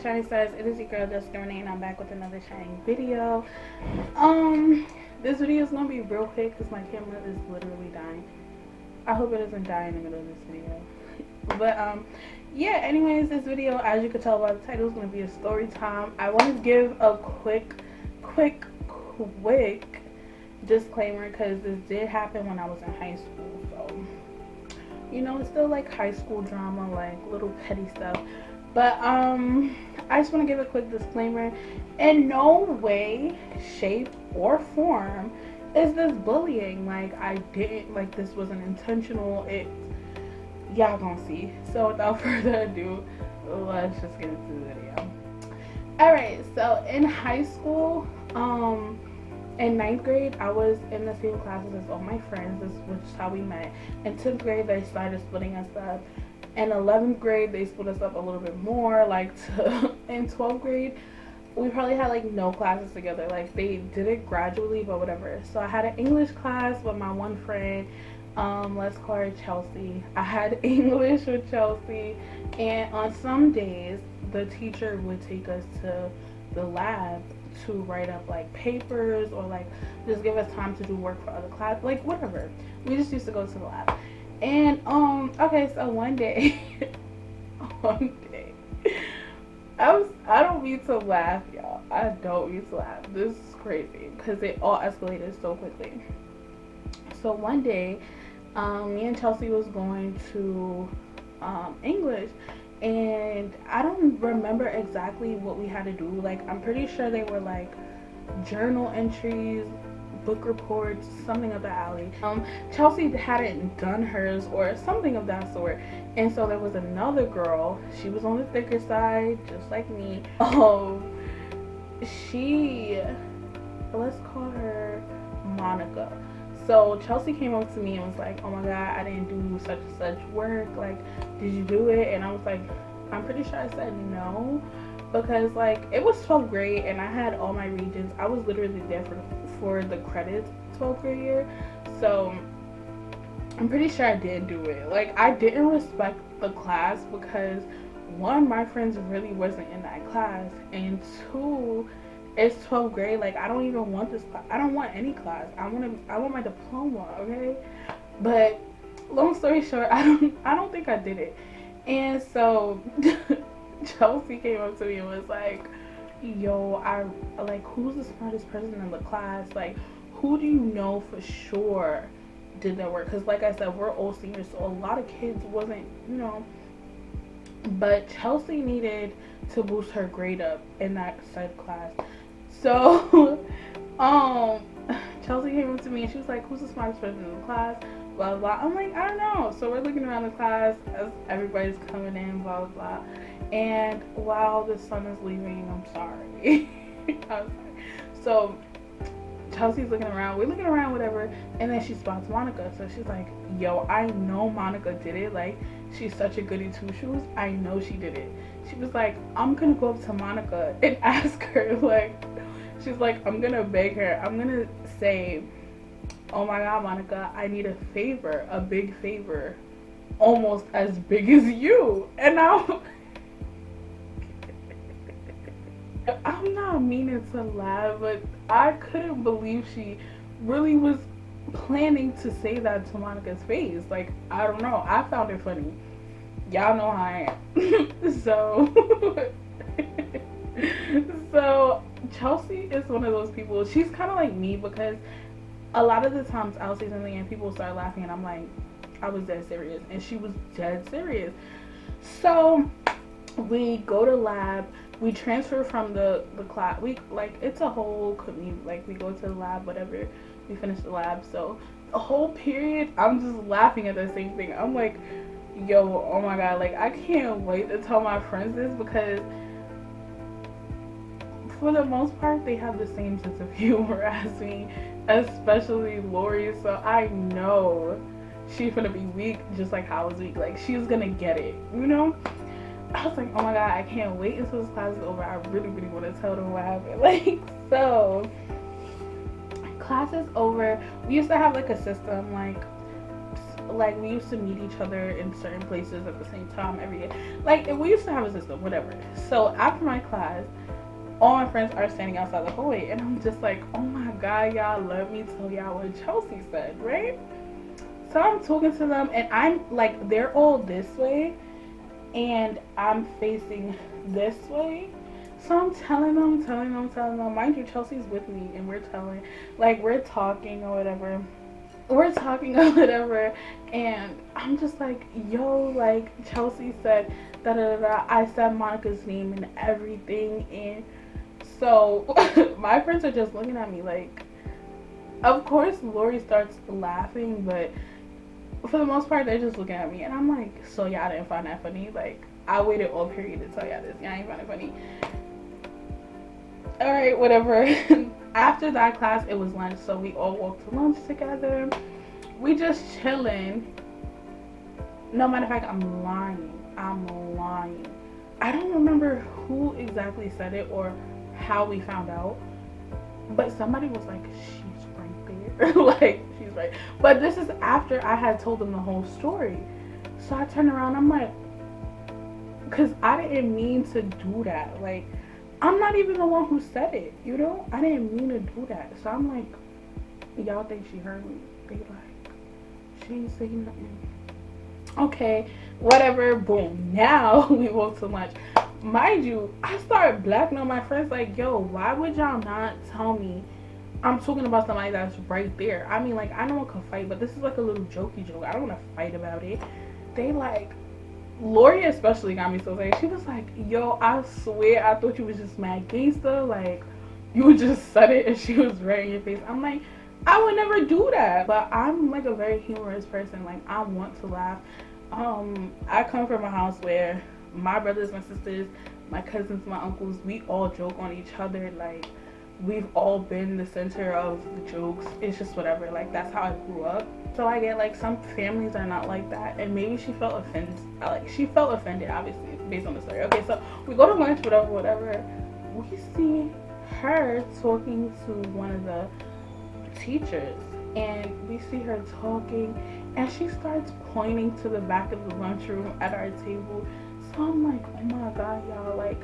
Shining Stars, it is your girl Jessica Renee, and I'm back with another shining video. This video is gonna be real quick because my camera is literally dying. I hope it doesn't die in the middle of this video. But yeah, anyways, this video, as you can tell by the title, is gonna be a story time. I want to give a quick disclaimer because this did happen when I was in high school, so you know, it's still like high school drama, like little petty stuff. But I just want to give a quick disclaimer. In no way, shape, or form is this bullying. Like, I didn't, like, this wasn't intentional. Y'all gonna see. So without further ado, let's just get into the video. Alright, so in high school, in 9th grade, I was in the same classes as all my friends, which is how we met. In 10th grade, they started splitting us up. In 11th grade, they split us up a little bit more. In 12th grade, we probably had like no classes together. Like, they did it gradually, but whatever. So I had an English class with my one friend. Let's call her Chelsea. I had English with Chelsea, and on some days, the teacher would take us to the lab to write up like papers or like just give us time to do work for other class, like whatever. We just used to go to the lab. And okay, so one day I don't mean to laugh, y'all. I don't mean to laugh. This is crazy because it all escalated so quickly. So one day, me and Chelsea was going to English, and I don't remember exactly what we had to do. Like, I'm pretty sure they were like journal entries, book reports, something of the alley. Chelsea hadn't done hers or something of that sort, and so there was another girl. She was on the thicker side, just like me. Let's call her Monica. So Chelsea came up to me and was like, "Oh my God, I didn't do such and such work. Like, did you do it?" And I was like, I'm pretty sure I said no, because like it was 12th grade and I had all my regions. I was literally there for the credits 12th grade year, so I'm pretty sure I did do it. Like, I didn't respect the class because one, my friends really wasn't in that class, and two, it's 12th grade. Like, I don't even want this class. I don't want any class. I want my diploma, okay? But long story short, I don't think I did it. And so Chelsea came up to me and was like, "Yo, who's the smartest person in the class? Like, who do you know for sure did that work?" Because like I said, we're all seniors, so a lot of kids wasn't, you know. But Chelsea needed to boost her grade up in that said class. So Chelsea came up to me and she was like, "Who's the smartest person in the class? Blah, blah, blah." I'm like, "I don't know." So we're looking around the class as everybody's coming in, blah, blah, blah. And while the sun is leaving, I'm sorry. I'm sorry. So Chelsea's looking around, we're looking around, whatever, and then she spots Monica. So she's like, "Yo, I know Monica did it. Like, she's such a goody two shoes. I know she did it." She was like, "I'm gonna go up to Monica and ask her." Like, she's like, "I'm gonna beg her. I'm gonna say, 'Oh my God, Monica, I need a favor, a big favor, almost as big as you.'" And I'm not meaning to laugh, but I couldn't believe she really was planning to say that to Monica's face. Like, I don't know. I found it funny. Y'all know how I am. So Chelsea is one of those people. She's kind of like me because a lot of the times I'll say something and people start laughing and I'm like, I was dead serious, and she was dead serious. So we go to lab. We transfer from the class. It's a whole commute. Like, we go to the lab, whatever. We finish the lab. So the whole period, I'm just laughing at the same thing. I'm like, "Yo, oh my God, like, I can't wait to tell my friends this," because for the most part, they have the same sense of humor as me, especially Lori. So I know she's gonna be weak just like how I was weak. Like, she's gonna get it, you know? I was like, "Oh my God, I can't wait until this class is over. I really, really want to tell them what happened." Like, so class is over. We used to have like a system, like like we used to meet each other in certain places at the same time every day. Like we used to have a system, whatever. So after my class, all my friends are standing outside the hallway, and I'm just like, oh my god, y'all, let me tell y'all what Chelsea said, right? So I'm talking to them, and I'm like, they're all this way, and I'm facing this way. So I'm telling them. Mind you, Chelsea's with me, and we're talking or whatever. And I'm just like, yo, like, Chelsea said, da da da da. I said Monica's name and everything, and so my friends are just looking at me like, of course, Lori starts laughing, but for the most part, they're just looking at me, and I'm like, so y'all didn't find that funny? Like, I waited all period to tell y'all this. Y'all ain't find it funny. All right, whatever. After that class, it was lunch, so we all walked to lunch together. We just chilling. No matter of fact, I'm lying. I don't remember who exactly said it or how we found out, but somebody was like, she's right there. Like, she's right. But this is after I had told them the whole story. So I turned around, I'm like, because I didn't mean to do that. Like, I'm not even the one who said it, you know? I didn't mean to do that. So I'm like, y'all think she heard me? They like, she ain't saying nothing. Okay, whatever, boom. Now we walk to lunch. Mind you, I started blacking on my friends like, yo, why would y'all not tell me I'm talking about somebody that's right there? I mean, like, I know I can fight, but this is like a little jokey joke. I don't want to fight about it. They like, Lori especially got me so sad. She was like, yo, I swear I thought you was just mad gangster. Like, you just said it and she was right in your face. I'm like, I would never do that. But I'm like a very humorous person. Like, I want to laugh. I come from a house where my brothers, my sisters, my cousins, my uncles, we all joke on each other. Like, we've all been the center of the jokes. It's just whatever. Like, that's how I grew up. So I get like some families are not like that, and maybe she felt offended. She felt offended, obviously, based on the story. Okay, so we go to lunch, whatever. We see her talking to one of the teachers, and we see her talking, and she starts pointing to the back of the lunchroom at our table. So I'm like, oh my god, y'all, like,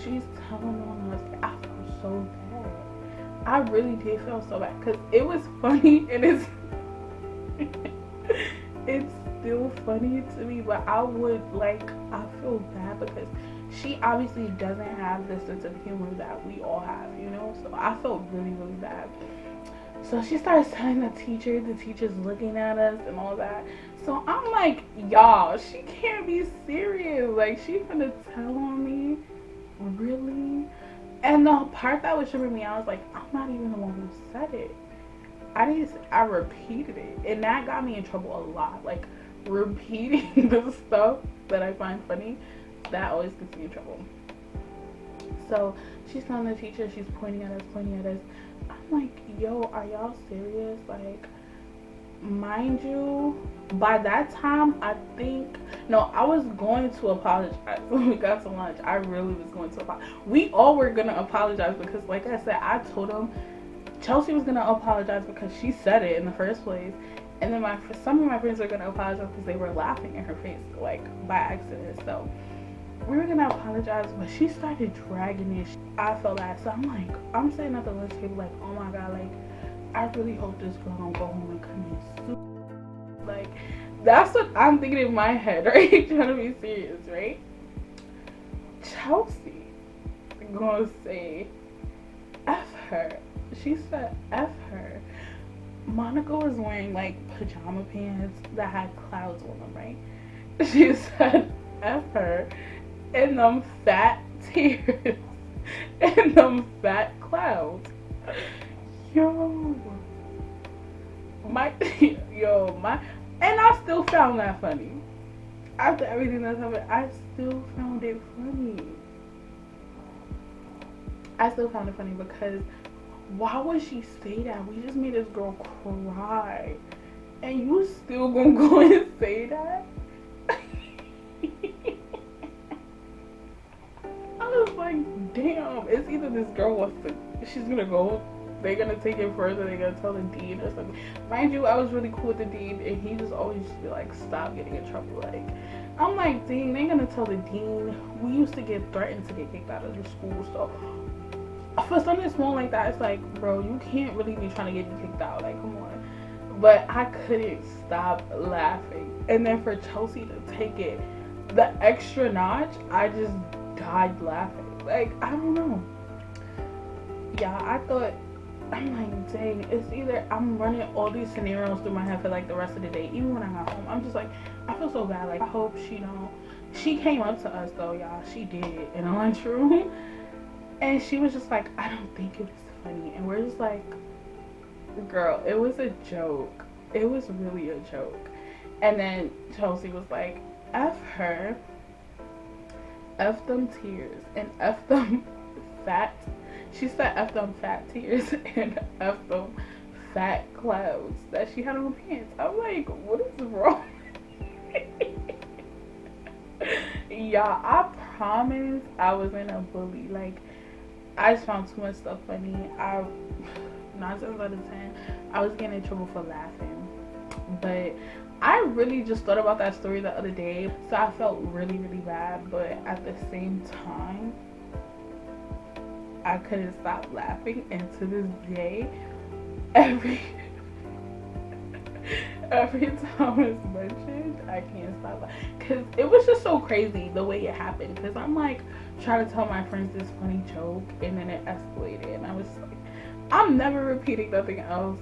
she's telling on us. I feel so bad. I really did feel so bad, because it was funny, and it's it's still funny to me, but I feel bad because she obviously doesn't have the sense of humor that we all have, you know? So I felt really, really bad. So she starts telling the teacher's looking at us and all that. So I'm like, y'all, she can't be serious. Like, she gonna tell on me? Really? And the part that was tripping me out was like, I'm not even the one who said it. I repeated it, and that got me in trouble a lot. Like, repeating the stuff that I find funny, that always gets me in trouble. So she's telling the teacher, she's pointing at us. I'm like, yo, are y'all serious? Like, mind you, by that time, I was going to apologize when we got to lunch. I really was going to apologize. We all were gonna apologize because, like I said, I told them Chelsea was gonna apologize because she said it in the first place, and then some of my friends were gonna apologize because they were laughing in her face, like, by accident. So we were gonna apologize, but she started dragging it. I felt bad, so I'm sitting at the lunch table like, oh my god, like, I really hope this girl don't go home and come in soon. Like, that's what I'm thinking in my head, right? Trying to be serious, right? Chelsea gonna say F her. She said F her. Monica was wearing like pajama pants that had clouds on them, right? She said F her in them fat tears and them fat clouds. And I still found that funny. After everything that's happened, I still found it funny. Because why would she say that? We just made this girl cry, and you still gonna go and say that? I was like, damn, it's either this girl she's gonna go they're gonna take it further. They're gonna tell the dean or something. Mind you, I was really cool with the dean, and he just always just be like, stop getting in trouble. Like, I'm like, dang, they're gonna tell the dean. We used to get threatened to get kicked out of the school, so for something small like that, it's like, bro, you can't really be trying to get me kicked out. Like, come on. But I couldn't stop laughing. And then for Chelsea to take it the extra notch, I just died laughing. Like, I don't know. Yeah, I'm like, dang, it's either I'm running all these scenarios through my head for like the rest of the day. Even when I got home, I'm just like, I feel so bad. Like, I hope she came up to us though, y'all. She did in the lunchroom. And she was just like, I don't think it was funny. And we're just like, girl, it was a joke. It was really a joke. And then Chelsea was like, F her, F them tears, and F them fat. She said F them fat tears and F them fat clouds that she had on her pants. I'm like, what is wrong? Y'all, I promise I wasn't a bully. Like, I just found too much stuff funny. 9 times out of 10, I was getting in trouble for laughing. But I really just thought about that story the other day, so I felt really, really bad. But at the same time, I couldn't stop laughing. And to this day, every time it's mentioned, I can't stop laughing. Because it was just so crazy the way it happened. Because I'm like trying to tell my friends this funny joke, and then it escalated. And I was like, I'm never repeating nothing else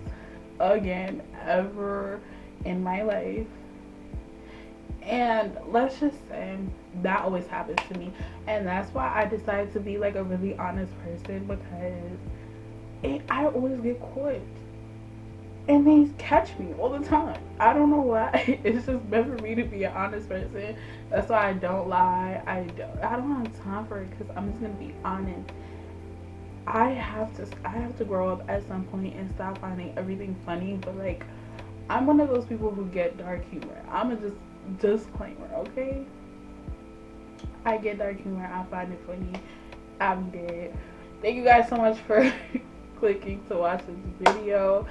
again, ever in my life. And let's just say that always happens to me. And that's why I decided to be like a really honest person, because I always get caught. And they catch me all the time. I don't know why. It's just meant for me to be an honest person. That's why I don't lie. I don't have time for it, because I'm just gonna be honest. I have to grow up at some point and stop finding everything funny. But like, I'm one of those people who get dark humor. I'm a disclaimer, okay? I get dark humor. I find it funny. I be dead. Thank you guys so much for clicking to watch this video.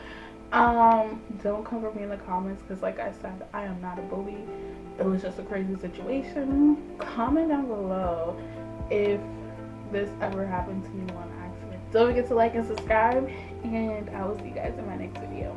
Don't come for me in the comments, because like I said, I am not a bully. It was just a crazy situation. Comment down below if this ever happened to you on accident. Don't forget to like and subscribe, and I will see you guys in my next video.